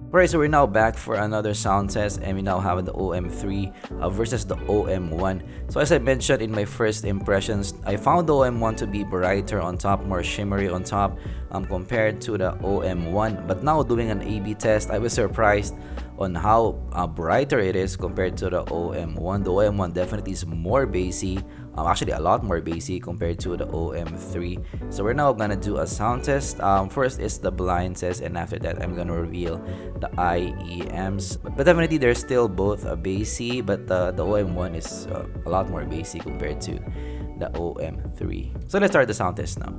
Alright, so we're now back for another sound test, and we now have the OM3 versus the OM1. So as I mentioned in my first impressions, I found the OM1 to be brighter on top, more shimmery on top compared to the OM1. But now doing an A/B test, I was surprised on how brighter it is compared to the OM1. The OM1 definitely is more bassy, actually a lot more bassy compared to the OM3. So we're now gonna do a sound test. First is the blind test, and after that I'm gonna reveal the IEMs. But definitely they're still both bassy, but the OM1 is a lot more bassy compared to the OM3. So let's start the sound test now.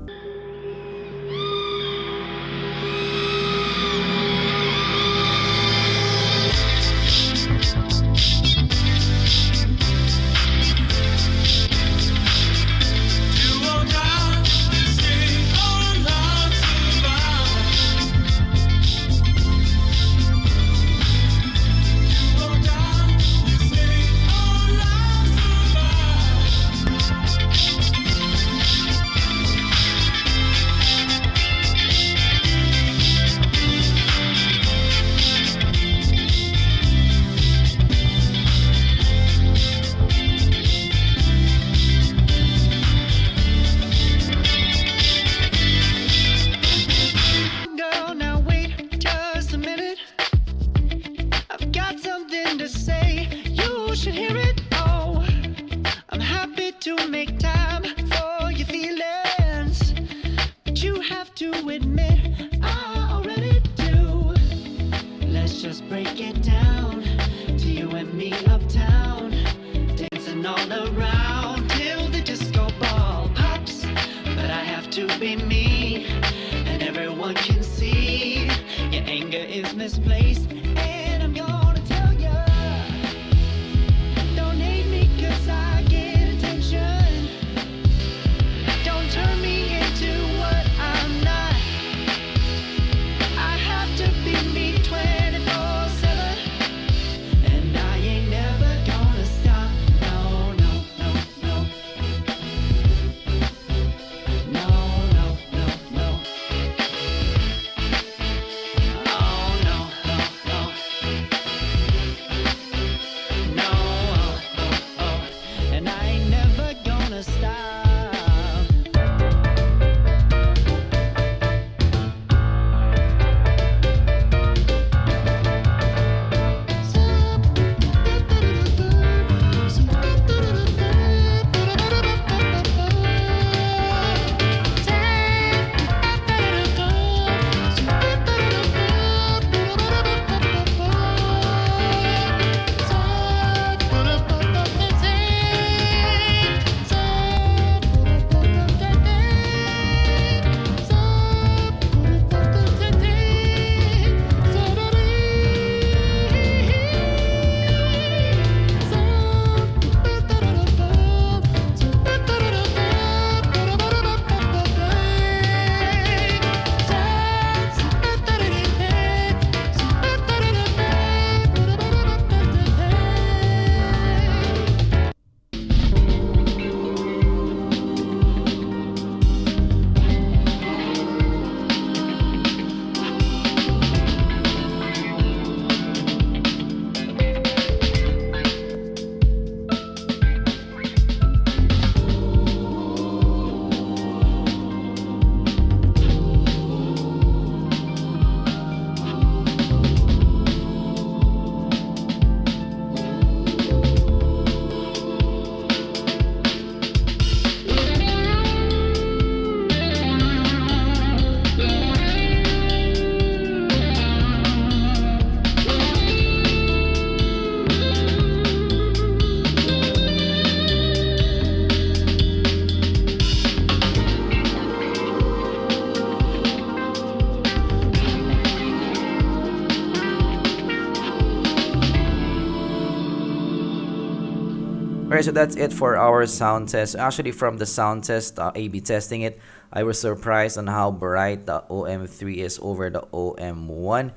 Alright, so that's it for our sound test. Actually, from the sound test, A/B testing it, I was surprised on how bright the OM3 is over the OM1.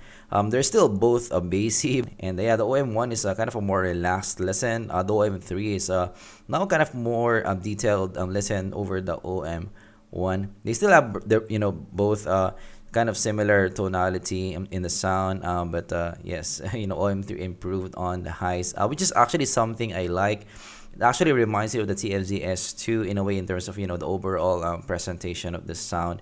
They're still both bassy, and yeah, the OM1 is kind of a more relaxed listen. The OM3 is now kind of more detailed listen over the OM1. They still have their, both kind of similar tonality in the sound, but yes, OM3 improved on the highs, which is actually something I like. It actually reminds you of the TFZ S2 in a way, in terms of the overall presentation of the sound.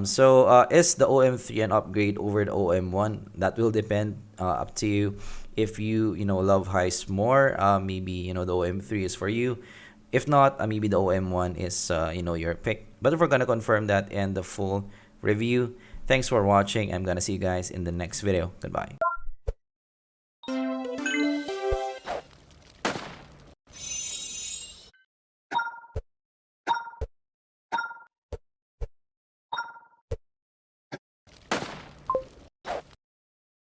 So is the OM3 an upgrade over the OM1? That will depend, up to you. If you love highs more, maybe the OM3 is for you. If not, maybe the OM1 is your pick. But we're gonna confirm that in the full review. Thanks for watching. I'm gonna see you guys in the next video. Goodbye.